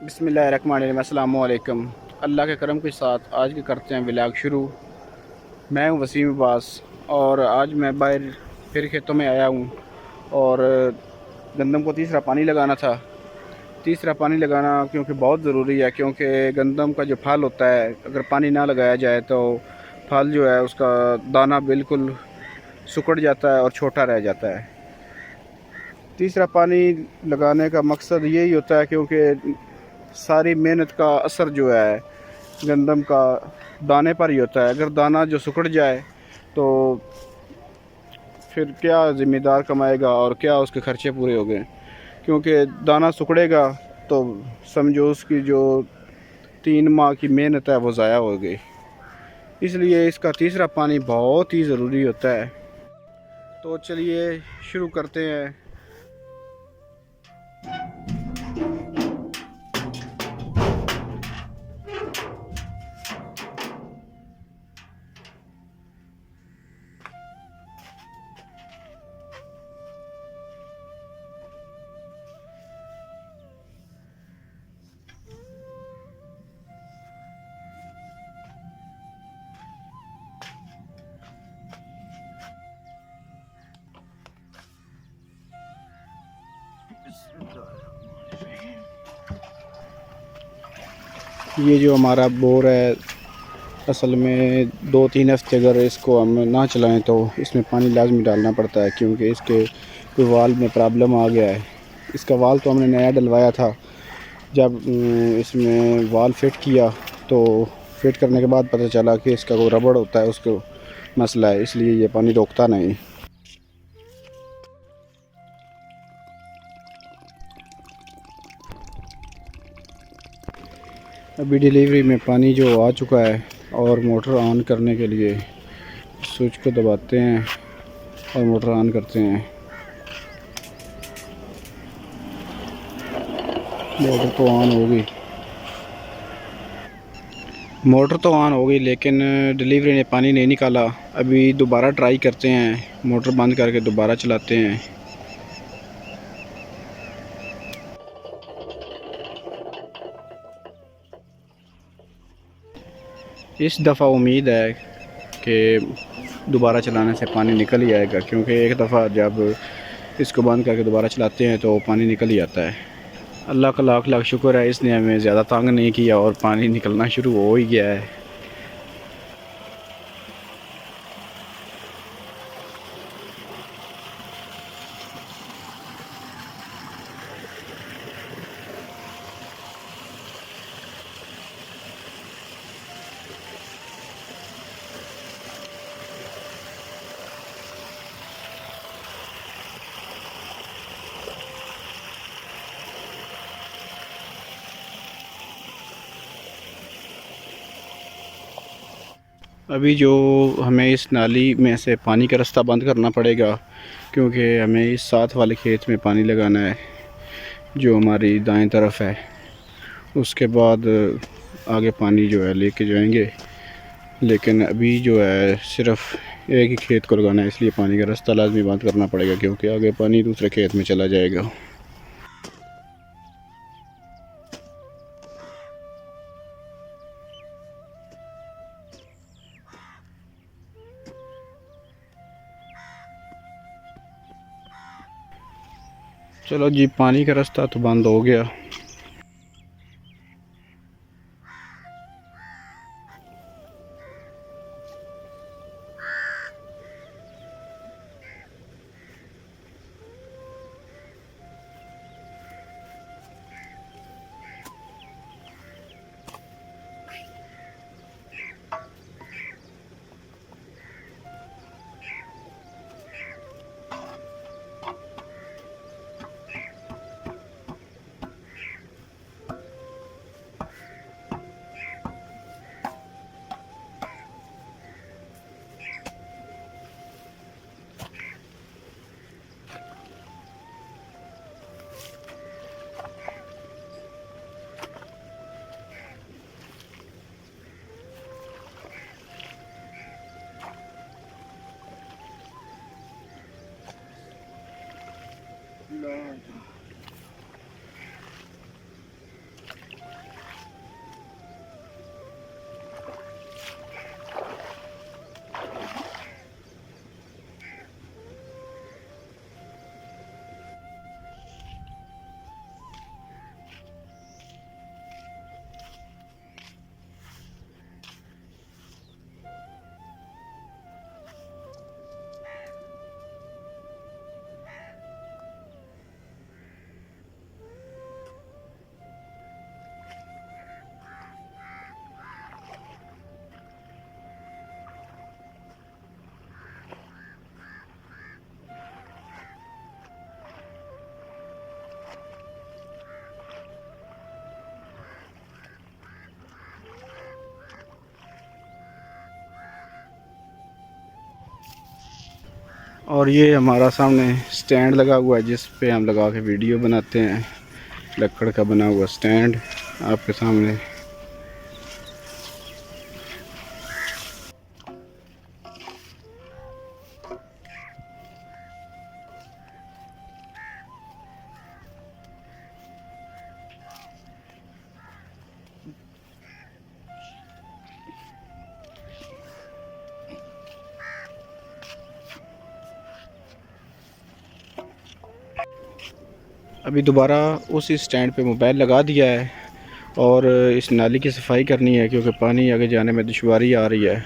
बिस्मिल्लाहिर्रहमानिर्रहीम। अस्सलामु अलैकुम। अल्लाह के करम के साथ आज के करते हैं व्लॉग शुरू। मैं हूं वसीम अब्बास और आज मैं बाहर फिर खेतों में आया हूं और गंदम को तीसरा पानी लगाना था। तीसरा पानी लगाना क्योंकि बहुत ज़रूरी है, क्योंकि गंदम का जो फल होता है अगर पानी ना लगाया जाए तो फल जो है उसका दाना बिल्कुल सिकुड़ जाता है और छोटा रह जाता है। तीसरा पानी लगाने का मकसद यही होता है क्योंकि सारी मेहनत का असर जो है गंदम का दाने पर ही होता है। अगर दाना जो सिकुड़ जाए तो फिर क्या ज़िम्मेदार कमाएगा और क्या उसके खर्चे पूरे हो गए, क्योंकि दाना सिकुड़ेगा तो समझो उसकी जो 3 माह की मेहनत है वो ज़ाया हो गई। इसलिए इसका तीसरा पानी बहुत ही ज़रूरी होता है। तो चलिए शुरू करते हैं। ये जो हमारा बोर है, असल में 2-3 हफ्ते अगर इसको हम ना चलाएं तो इसमें पानी लाजमी डालना पड़ता है, क्योंकि इसके कोई वाल्व में प्रॉब्लम आ गया है। इसका वाल्व तो हमने नया डलवाया था। जब इसमें वाल्व फिट किया तो फिट करने के बाद पता चला कि इसका कोई रबड़ होता है, उसको मसला है, इसलिए ये पानी रोकता नहीं। अभी डिलीवरी में पानी जो आ चुका है और मोटर ऑन करने के लिए स्विच को दबाते हैं और मोटर ऑन करते हैं। मोटर तो ऑन हो गई, लेकिन डिलीवरी ने पानी नहीं निकाला। अभी दोबारा ट्राई करते हैं, मोटर बंद करके दोबारा चलाते हैं। इस दफ़ा उम्मीद है कि दोबारा चलाने से पानी निकल ही आएगा, क्योंकि एक दफ़ा जब इसको बंद करके दोबारा चलाते हैं तो पानी निकल ही आता है। अल्लाह का लाख लाख शुक्र है, इसने हमें ज़्यादा तंग नहीं किया और पानी निकलना शुरू हो ही गया है। अभी जो हमें इस नाली में से पानी का रास्ता बंद करना पड़ेगा, क्योंकि हमें इस साथ वाले खेत में पानी लगाना है जो हमारी दाएं तरफ है। उसके बाद आगे पानी जो है लेके जाएंगे, लेकिन अभी जो है सिर्फ एक ही खेत को लगाना है, इसलिए पानी का रास्ता लाजमी बंद करना पड़ेगा, क्योंकि आगे पानी दूसरे खेत में चला जाएगा। चलो जी, पानी का रास्ता तो बंद हो गया। और ये हमारा सामने स्टैंड लगा हुआ है जिस पे हम लगा के वीडियो बनाते हैं। लकड़ का बना हुआ स्टैंड आपके सामने। अभी दोबारा उसी स्टैंड पे मोबाइल लगा दिया है और इस नाली की सफाई करनी है क्योंकि पानी आगे जाने में दुश्वारी आ रही है।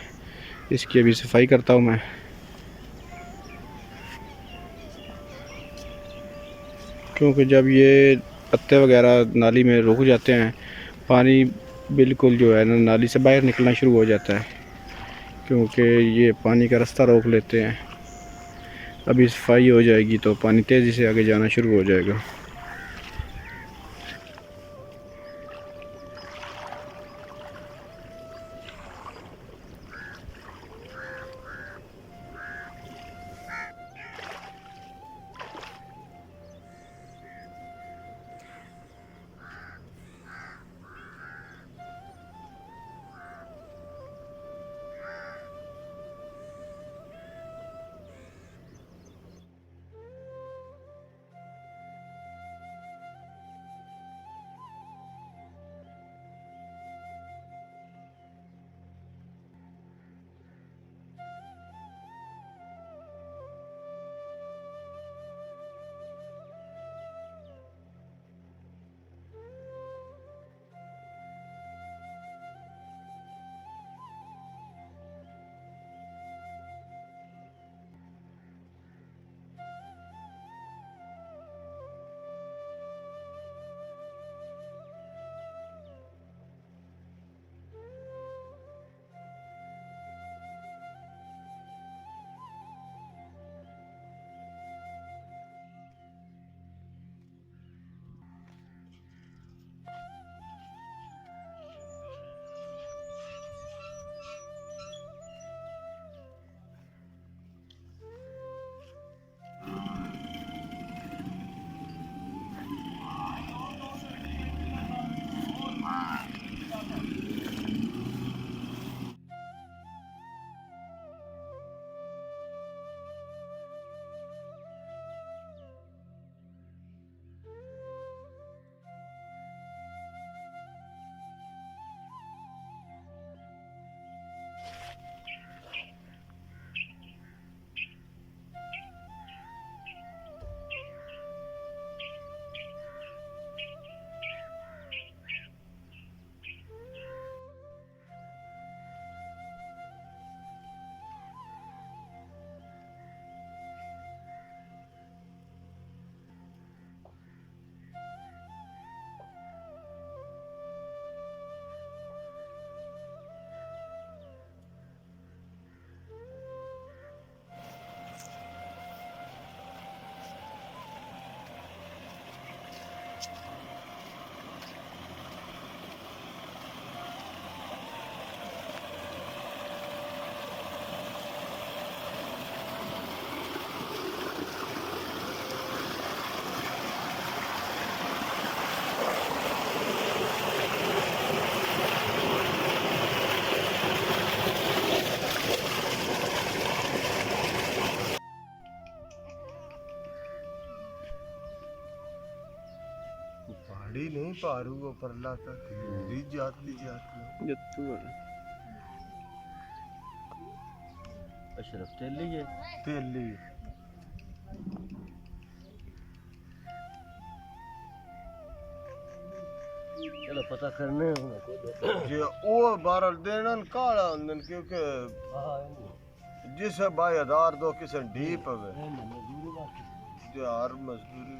इसकी अभी सफाई करता हूँ मैं। क्योंकि जब ये पत्ते वगैरह नाली में रुक जाते हैं, पानी बिल्कुल जो है ना नाली से बाहर निकलना शुरू हो जाता है, क्योंकि ये पानी का रास्ता रोक लेते हैं। अभी सफाई हो जाएगी तो पानी तेज़ी से आगे जाना शुरू हो जाएगा। पहाड़ी नहीं पारू वो परला तक जाती अशरफ तेली है तेली चलो पता करने जे ओ बारल देना काला अंदर क्योंकि जिस भाई आधार दो किसे डीप है जे हर मजदूरी